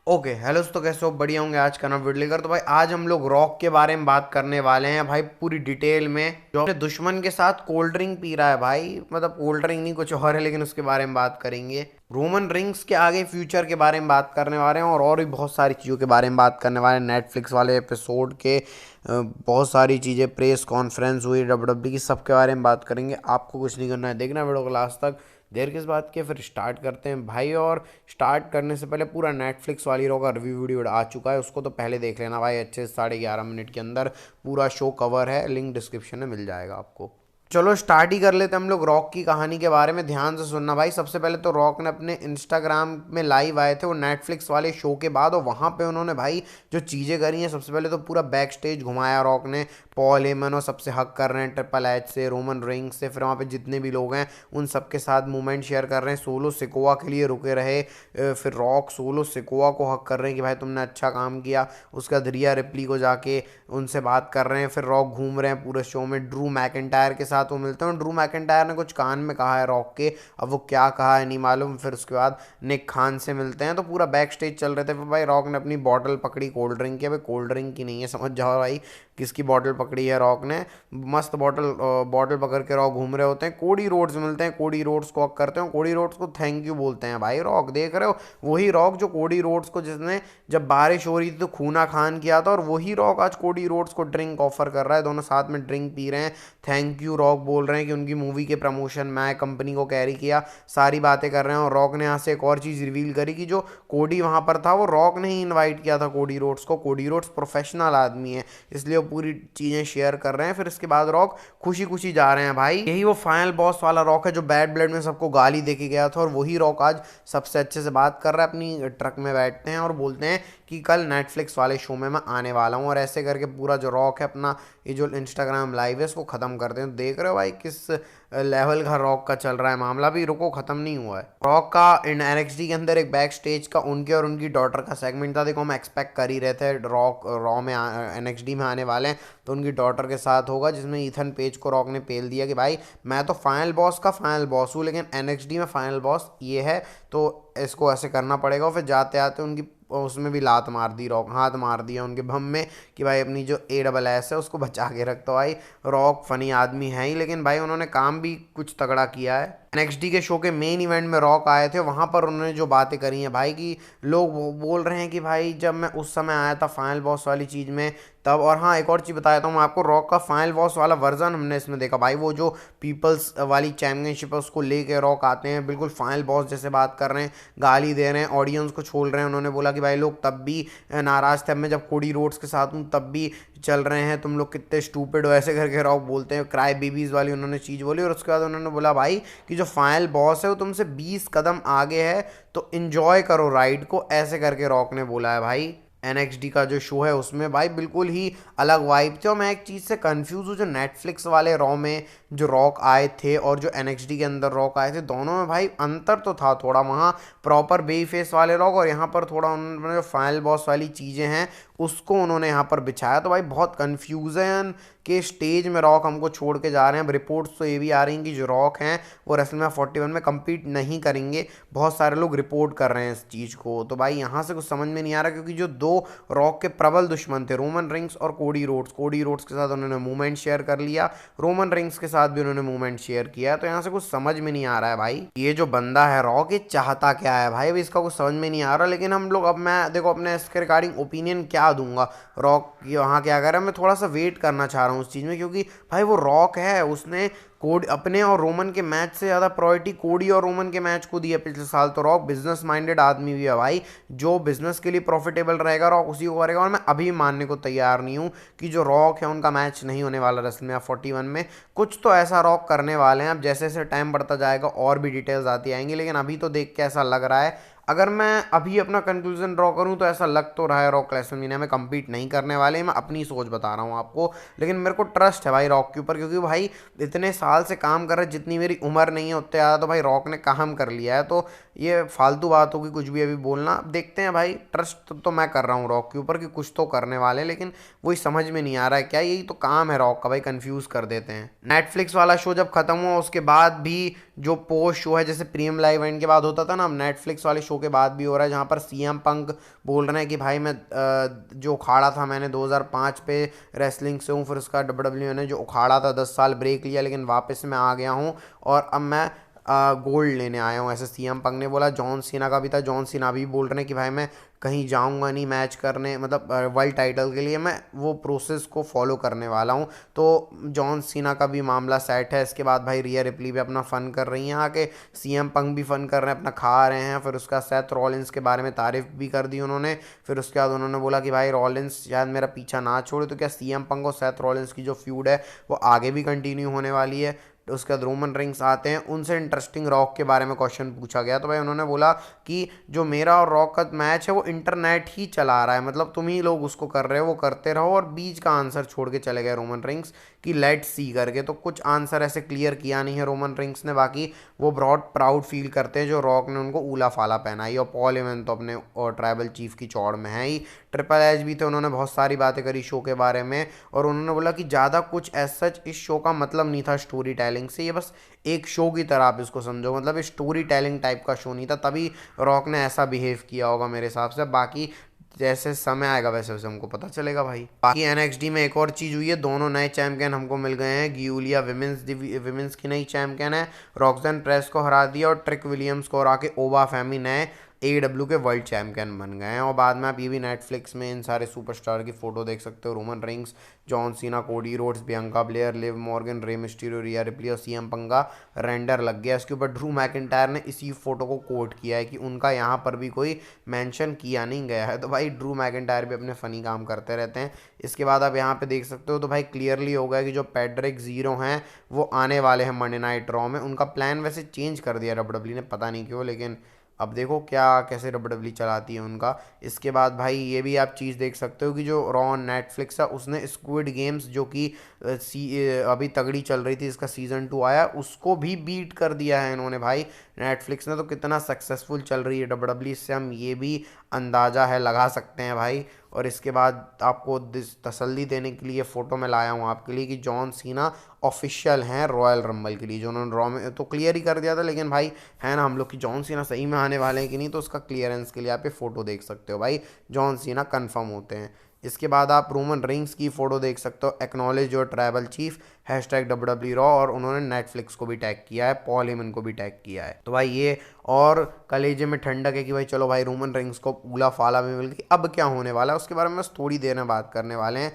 Okay hello दोस्तों, कैसे हो? बढ़िया होंगे। आज का ना वीडियो लेकर तो भाई आज हम लोग रॉक के बारे में बात करने वाले हैं भाई, पूरी डिटेल में। जो अपने दुश्मन के साथ कोल्ड ड्रिंक पी रहा है भाई, मतलब कोल्ड ड्रिंक नहीं कुछ और है, लेकिन उसके बारे में बात करेंगे। रोमन रिंग्स के आगे फ्यूचर के बारे में बात करने वाले हैं, और भी बहुत सारी चीज़ों के बारे में बात करने वाले हैं। नेटफ्लिक्स वाले एपिसोड के बहुत सारी चीज़ें, प्रेस कॉन्फ्रेंस हुई डब्ल्यूडब्ल्यू की, सबके बारे में बात करेंगे। आपको कुछ नहीं करना है, देखना वीडियो को लास्ट तक। देर किस बात की, फिर स्टार्ट करते हैं भाई। और स्टार्ट करने से पहले पूरा नेटफ्लिक्स वाली रो का रिव्यू वीडियो आ चुका है, उसको तो पहले देख लेना भाई। अच्छे से 11:30 मिनट के अंदर पूरा शो कवर है, लिंक डिस्क्रिप्शन में मिल जाएगा आपको। चलो स्टार्ट ही कर लेते हैं हम लोग रॉक की कहानी के बारे में। ध्यान से सुनना भाई। सबसे पहले तो रॉक ने अपने इंस्टाग्राम में लाइव आए थे वो नेटफ्लिक्स वाले शो के बाद, और वहाँ पे उन्होंने भाई जो चीज़ें करी हैं, सबसे पहले तो पूरा बैक स्टेज घुमाया रॉक ने। पॉल हेमन और सबसे हक कर रहे हैं, ट्रिपल एच से, रोमन रिंग्स से, फिर वहाँ पे जितने भी लोग हैं उन सबके साथ मूवमेंट शेयर कर रहे हैं। सोलो सिकोआ के लिए रुके रहे, फिर रॉक सोलो सिकोआ को हक कर रहे हैं कि भाई तुमने अच्छा काम किया। उसके बाद रिया रिप्ली को जाके उनसे बात कर रहे हैं। फिर रॉक घूम रहे हैं पूरे शो में ड्रू मैकिंटायर के साथ वो मिलते हैं। ड्रू मैकिंटायर ने कुछ कान में कहा है रॉक के, अब वो क्या कहा है नहीं मालूम। फिर उसके बाद निक खान से मिलते हैं, तो पूरा बैक स्टेज चल रहे थे। फिर भाई रॉक ने अपनी बॉटल पकड़ी कोल्ड ड्रिंक की। भाई कोल्ड ड्रिंक की नहीं है, समझ जाओ भाई किसकी बॉटल पकड़ी है रॉक ने। मस्त बॉटल बॉटल पकड़ के रॉक घूम रहे होते हैं। कोडी रोड्स मिलते हैं, कोडी रोड्स को हक करते हैं, कोडी रोड्स को थैंक यू बोलते हैं। भाई रॉक देख रहे हो, वही रॉक जो कोडी रोड्स को, जिसने जब बारिश हो रही थी तो खूना खान किया था, और वही रॉक आज कोडी रोड्स को ड्रिंक ऑफर कर रहा है। दोनों साथ में ड्रिंक पी रहे हैं, थैंक यू रॉक बोल रहे हैं कि उनकी मूवी के प्रमोशन मैं कंपनी को कैरी किया, सारी बातें कर रहे हैं। और रॉक ने यहाँ से एक और चीज़ रिवील करी कि जो कोडी वहाँ पर था वो रॉक ने ही इन्वाइट किया था कोडी रोड्स को। कोडी रोड्स प्रोफेशनल आदमी है, इसलिए वो पूरी चीज़ें शेयर कर रहे हैं। फिर इसके बाद रॉक खुशी खुशी जा रहे हैं भाई। यही वो फाइनल बॉस वाला रॉक है जो बैड ब्लड में सबको गाली दे के गया था, और वही रॉक आज सबसे अच्छे से बात कर रहा है। अपनी ट्रक में बैठते हैं और बोलते हैं कि कल नेटफ्लिक्स वाले शो में मैं आने वाला हूँ, और ऐसे करके पूरा जो रॉक है अपना ये जो इंस्टाग्राम लाइव है इसको ख़त्म करते हैं। देख रहे हो भाई किस लेवल का रॉक का चल रहा है मामला, भी रुको ख़त्म नहीं हुआ है। रॉक का इन एनएक्सडी के अंदर एक बैक स्टेज का उनके और उनकी डॉटर का सेगमेंट था। देखो हम एक्सपेक्ट कर ही रहे थे रॉक रॉ में एनएक्सडी में आने वाले हैं तो उनकी डॉटर के साथ होगा, जिसमें ईथन पेज को रॉक ने पेल दिया कि भाई मैं तो फाइनल बॉस का फाइनल बॉस हूँ, लेकिन एनएक्सडी में फाइनल बॉस ये है, तो इसको ऐसे करना पड़ेगा। और फिर जाते आते उनकी उसमें भी लात मार दी रॉक, हाथ मार दिया उनके भम में कि भाई अपनी जो ASS है उसको बचा के रख। तो भाई रॉक फनी आदमी है ही, लेकिन भाई उन्होंने काम भी कुछ तगड़ा किया है। NXT के शो के मेन इवेंट में रॉक आए थे, वहाँ पर उन्होंने जो बातें करी हैं भाई कि लोग बोल रहे हैं कि भाई जब मैं उस समय आया था फाइनल बॉस वाली चीज़ में तब। और हाँ एक और चीज़ बताया था मैं आपको, रॉक का फाइनल बॉस वाला वर्जन हमने इसमें देखा भाई। वो जो पीपल्स वाली चैंपियनशिप है उसको लेके रॉक आते हैं, बिल्कुल फाइनल बॉस जैसे बात कर रहे हैं, गाली दे रहे हैं, ऑडियंस को छोड़ रहे हैं। उन्होंने बोला कि भाई लोग तब भी नाराज़ थे, अब मैं जब कोडी रोड्स के साथ हूँ तब भी चल रहे हैं, तुम लोग कितने स्टूपिड हो, ऐसे करके रॉक बोलते हैं। क्राई बेबीज़ वाली उन्होंने चीज़ बोली। और उसके बाद उन्होंने बोला भाई कि जो फाइनल बॉस है वो तुमसे 20 कदम आगे है, तो इन्जॉय करो राइड को, ऐसे करके रॉक ने बोला है भाई। NXT का जो शो है उसमें भाई बिल्कुल ही अलग वाइब थे। और मैं एक चीज़ से कंफ्यूज हूँ, जो नेटफ्लिक्स वाले रॉ में जो रॉक आए थे और जो NXT के अंदर रॉक आए थे, दोनों में भाई अंतर तो था थोड़ा। वहाँ प्रॉपर बेई फेस वाले रॉक, और यहाँ पर थोड़ा उन्होंने जो फाइनल बॉस वाली चीज़ें हैं उसको उन्होंने यहाँ पर बिछाया। तो भाई बहुत कन्फ्यूज़न के स्टेज में रॉक हमको छोड़ के जा रहे हैं। अब रिपोर्ट्स तो ये भी आ रही हैं कि जो रॉक हैं वो रेसलमैनिया 41 में कम्पीट नहीं करेंगे, बहुत सारे लोग रिपोर्ट कर रहे हैं इस चीज़ को। तो भाई यहाँ से कुछ समझ में नहीं आ रहा, क्योंकि जो दो रॉक के प्रबल दुश्मन थे रोमन रिंग्स और कोडी रोड्स के साथ उन्होंने मूवमेंट शेयर कर लिया, रोमन रिंग्स के साथ भी उन्होंने मूवमेंट शेयर किया है। तो यहाँ से कुछ समझ में नहीं आ रहा है भाई ये जो बंदा है रॉक ये चाहता क्या है भाई, अभी इसका कुछ समझ में नहीं आ रहा। लेकिन हम लोग, अब मैं देखो अपने इसके रिगार्डिंग ओपिनियन क्या दूंगा, रॉक यहाँ क्या कर रहा है, मैं थोड़ा सा वेट करना चाह रहा हूँ उस चीज़ में, क्योंकि भाई वो रॉक है, उसने कोड अपने और रोमन के मैच से ज़्यादा प्रायोरिटी कोडी और रोमन के मैच को दिया पिछले साल। तो रॉक बिजनेस माइंडेड आदमी भी है भाई, जो बिजनेस के लिए प्रॉफिटेबल रहेगा रॉक उसी को करेगा। और मैं अभी मानने को तैयार नहीं हूँ कि जो रॉक है उनका मैच नहीं होने वाला रेसलमेनिया 41 में। कुछ तो ऐसा रॉक करने वाले हैं, अब जैसे जैसे टाइम बढ़ता जाएगा और भी डिटेल्स आती आएंगी, लेकिन अभी तो देख के ऐसा लग रहा है, अगर मैं अभी अपना कंक्लूजन ड्रॉ करूं तो ऐसा लग तो रहा है रॉक रेसलमेनिया में कम्पीट नहीं करने वाले। मैं अपनी सोच बता रहा हूं आपको, लेकिन मेरे को ट्रस्ट है भाई रॉक के ऊपर, क्योंकि भाई इतने साल से काम कर रहे, जितनी मेरी उम्र नहीं है उतने ज़्यादा तो भाई रॉक ने काम कर लिया है। तो ये फालतू बात होगी कुछ भी अभी बोलना। अब देखते हैं भाई, ट्रस्ट तो मैं कर रहा हूँ रॉक के ऊपर कि कुछ तो करने वाले हैं, लेकिन वही समझ में नहीं आ रहा है क्या। यही तो काम है रॉक का भाई, कंफ्यूज कर देते हैं। नेटफ्लिक्स वाला शो जब खत्म हुआ उसके बाद भी जो पोस्ट शो है, जैसे प्रीमियम लाइव इवेंट के बाद होता था ना, नेटफ्लिक्स वाले शो शो के बाद भी हो रहा है, जहाँ पर सीएम पंक बोल रहे हैं कि भाई मैं जो उखाड़ा था मैंने 2005 पे रेसलिंग से हूँ, फिर उसका डब्ल्यूडब्ल्यूई ने जो उखाड़ा था 10 साल ब्रेक लिया, लेकिन वापस मैं आ गया हूँ और अब मैं गोल्ड लेने आया हूँ, ऐसे सीएम पंक ने बोला। जॉन सीना का भी था, जॉन सीना भी बोल रहे हैं कि भाई मैं कहीं जाऊंगा नहीं मैच करने, मतलब वर्ल्ड टाइटल के लिए मैं वो प्रोसेस को फॉलो करने वाला हूँ। तो जॉन सीना का भी मामला सेट है। इसके बाद भाई रिया रिप्ली भी अपना फ़न कर रही हैं आके, सीएम पंक भी फ़न कर रहे हैं, अपना खा रहे हैं। फिर उसका सेथ रॉलिंस के बारे में तारीफ भी कर दी उन्होंने। फिर उसके बाद उन्होंने बोला कि भाई रॉलिंस शायद मेरा पीछा ना छोड़े, तो क्या सीएम पंक और सेथ रॉलिंस की जो फ्यूड है वो आगे भी कंटिन्यू होने वाली है। तो उसके बाद रोमन रिंग्स आते हैं, उनसे इंटरेस्टिंग रॉक के बारे में क्वेश्चन पूछा गया, तो भाई उन्होंने बोला कि जो मेरा और रॉक का मैच है वो इंटरनेट ही चला रहा है, मतलब तुम ही लोग उसको कर रहे हो, वो करते रहो। और बीच का आंसर छोड़ के चले गए रोमन रिंग्स कि लेट्स सी करके। तो कुछ आंसर ऐसे क्लियर किया नहीं है रोमन रिंग्स ने, बाकी वो बहुत प्राउड फील करते हैं जो रॉक ने उनको ऊला फाला पहनाई। और पॉल हेमन तो अपने और ट्राइबल चीफ की चौड़ में है ही। ट्रिपल एच भी थे, उन्होंने बहुत सारी बातें करी शो के बारे में, और उन्होंने बोला कि ज़्यादा कुछ एज सच इस शो का मतलब नहीं था स्टोरी टेलिंग से, ये बस एक शो की तरह आप इसको समझो, मतलब स्टोरी टेलिंग टाइप का शो नहीं था, तभी रॉक ने ऐसा बिहेव किया होगा मेरे हिसाब से। बाकी जैसे समय आएगा वैसे वैसे हमको पता चलेगा भाई। बाकी एनएक्सडी में एक और चीज़ हुई है, दोनों नए चैंपियन हमको मिल गए हैं। गियूलिया विमेंस की नई चैंपियन है, रॉक्सन प्रेस को हरा दिया, और ट्रिक विलियम्स को हरा के ओबा फैमी नए AEW के वर्ल्ड चैंपियन बन गए हैं। और बाद में आप ये भी नेटफ्लिक्स में इन सारे सुपरस्टार की फोटो देख सकते हो, Roman rings, John Cena, Cody Rhodes, Bianca Blair, Liv Morgan, Rey Mysterio, रिया रिप्ली और सीएम पंक का रेंडर लग गया। इसके ऊपर ड्रू मैकिंटायर ने इसी फोटो को कोट किया है कि उनका यहाँ पर भी कोई मेंशन किया नहीं गया है। तो भाई ड्रू मैकिंटायर भी अपने फनी काम करते रहते हैं। इसके बाद आप यहाँ पे देख सकते हो, तो भाई क्लियरली हो गया कि जो पैड्रिक जीरो हैं वो आने वाले हैं मंडे नाइट रॉ में। उनका प्लान वैसे चेंज कर दिया डब्ल्यूडब्ल्यूई ने, पता नहीं क्यों, लेकिन अब देखो क्या कैसे डब्ल्यूडब्ल्यूई चलाती है उनका। इसके बाद भाई ये भी आप चीज़ देख सकते हो कि जो रॉ ऑन नेटफ्लिक्स है उसने स्क्विड गेम्स जो कि अभी तगड़ी चल रही थी, इसका सीज़न 2 आया, उसको भी बीट कर दिया है इन्होंने भाई नेटफ्लिक्स ने। तो कितना सक्सेसफुल चल रही है डब्ल्यूडब्ल्यूई, इससे हम ये भी अंदाज़ा है लगा सकते हैं भाई। और इसके बाद आपको तसल्ली देने के लिए फ़ोटो में लाया हूँ आपके लिए कि जॉन सीना ऑफिशियल हैं रॉयल रंबल के लिए, जो उन्होंने रॉ में तो क्लियर ही कर दिया था, लेकिन भाई है ना हम लोग कि जॉन सीना सही में आने वाले हैं कि नहीं, तो उसका क्लियरेंस के लिए आप ये फ़ोटो देख सकते हो भाई, जॉन सीना कंफर्म होते हैं। इसके बाद आप रोमन रिंग्स की फ़ोटो देख सकते हो, acknowledge your tribal chief #WW raw, और उन्होंने नेटफ्लिक्स को भी टैग किया है, पॉल हेमन को भी टैग किया है। तो भाई ये और कलेजे में ठंडक है कि भाई चलो भाई रोमन रिंग्स को ऊला फाला भी मिल गई। अब क्या होने वाला है उसके बारे में बस थोड़ी देर में बात करने वाले हैं।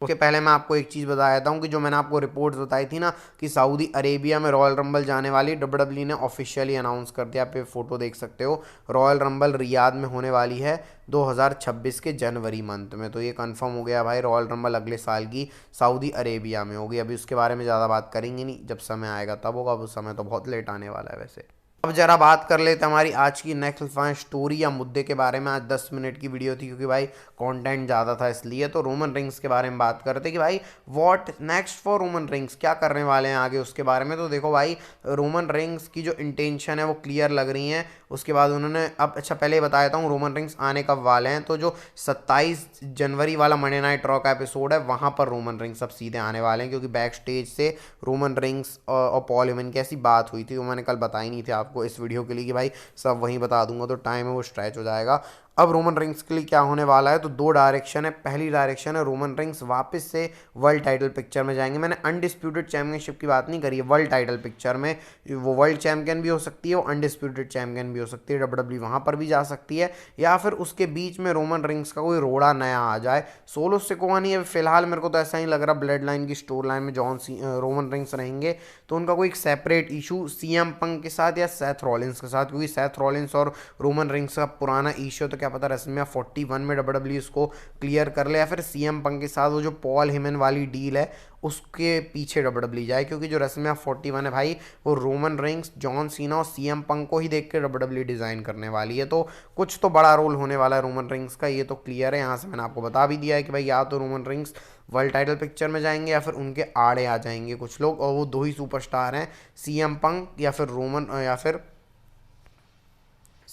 उसके पहले मैं आपको एक चीज़ बता देता हूँ कि जो मैंने आपको रिपोर्ट्स बताई थी ना कि सऊदी अरेबिया में रॉयल रंबल जाने वाली, डब्ल्यूडब्ल्यूई ने ऑफिशियली अनाउंस कर दिया। आप ये फोटो देख सकते हो, रॉयल रंबल रियाद में होने वाली है 2026 के जनवरी मंथ में। तो ये कंफर्म हो गया भाई, रॉयल रंबल अगले साल की सऊदी अरेबिया में होगी। अभी उसके बारे में ज़्यादा बात करेंगे नहीं, जब समय आएगा तब होगा, उस समय तो बहुत लेट आने वाला है वैसे। अब जरा बात कर लेते हैं हमारी आज की नेक्स्ट स्टोरी या मुद्दे के बारे में। आज 10 मिनट की वीडियो थी क्योंकि भाई कंटेंट ज़्यादा था इसलिए। तो रोमन रिंग्स के बारे में बात करते कि भाई what next for Roman rings, क्या करने वाले हैं आगे उसके बारे में। तो देखो भाई रोमन रिंग्स की जो इंटेंशन है वो क्लियर लग रही है। उसके बाद उन्होंने अब अच्छा पहले बता देता हूँ रोमन रिंग्स आने कब वाले हैं। तो जो 27 जनवरी वाला मंडे नाइट रॉ का एपिसोड है वहाँ पर रोमन रिंग्स अब सीधे आने वाले हैं, क्योंकि बैक स्टेज से रोमन रिंग्स और पॉल हेमन की ऐसी बात हुई थी, वो मैंने कल बताई नहीं थी आपको इस वीडियो के लिए कि भाई सब वहीं बता दूंगा, तो टाइम है वो स्ट्रेच हो जाएगा। अब रोमन रिंग्स के लिए क्या होने वाला है, तो दो डायरेक्शन है। पहली डायरेक्शन है रोमन रिंग्स वापस से वर्ल्ड टाइटल पिक्चर में जाएंगे। मैंने अनडिस्प्यूटेड चैंपियनशिप की बात नहीं करी है, वर्ल्ड टाइटल पिक्चर में वो वर्ल्ड चैंपियन भी हो सकती है, वो अनडिस्प्यूटेड चैंपियन भी हो सकती है, डब्ल्यूडब्ल्यूई वहाँ पर भी जा सकती है, या फिर उसके बीच में रोमन रिंग्स का कोई रोड़ा नया आ जाए। सोलो सिकोआ नहीं है फिलहाल, मेरे को तो ऐसा ही लग रहा, ब्लड लाइन की स्टोर लाइन में रोमन रिंग्स रहेंगे, तो उनका कोई एक सेपरेट इशू सीएम पंक के साथ या सेथ रॉलिंस के साथ, क्योंकि सेथ रॉलिंस और रोमन रिंग्स का पुराना इशू, तो क्या पता रेसलमेनिया 41 में डब्ल्यूडब्ल्यूई इसको क्लियर कर ले, या फिर सीएम पंक के साथ वो जो पॉल हेमन वाली डील है उसके पीछे डब्ल्यूडब्ल्यूई जाए, क्योंकि जो रेसलमेनिया 41 है भाई वो रोमन रिंग्स, जॉन सीना और सीएम पंक को ही देख के डब्ल्यूडब्ल्यूई डिज़ाइन करने वाली है। तो कुछ तो बड़ा रोल होने वाला है रोमन रिंग्स का, ये तो क्लियर है। यहाँ से मैंने आपको बता भी दिया है कि भाई या तो Roman rings world title picture में जाएंगे या फिर उनके आड़े आ जाएंगे कुछ लोग, और वो दो ही सुपरस्टार हैं, सीएम पंक या फिर रोमन या फिर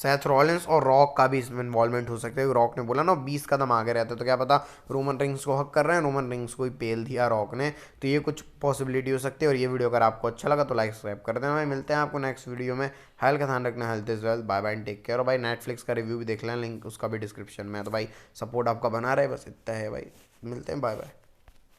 सेथ रॉलिंस और रॉक का भी इसमें इन्वॉल्वमेंट हो सकता है। रॉक ने बोला ना 20 कदम आगे रहते, तो क्या पता रोमन रिंग्स को हक कर रहे हैं, रोमन रिंग्स को ही पेल दिया रॉक ने। तो ये कुछ पॉसिबिलिटी हो सकती है। और ये वीडियो अगर आपको अच्छा लगा तो लाइक सब्सक्राइब कर देना भाई। मिलते हैं आपको नेक्स्ट वीडियो में। हेल्थ का ध्यान रखना, health is wealth. Bye bye and take care. और भाई नेटफ्लिक्स का रिव्यू भी देख लें, लिंक उसका भी डिस्क्रिप्शन में है। तो भाई सपोर्ट आपका बना रहे, बस इतना है भाई। मिलते हैं, बाय बाय।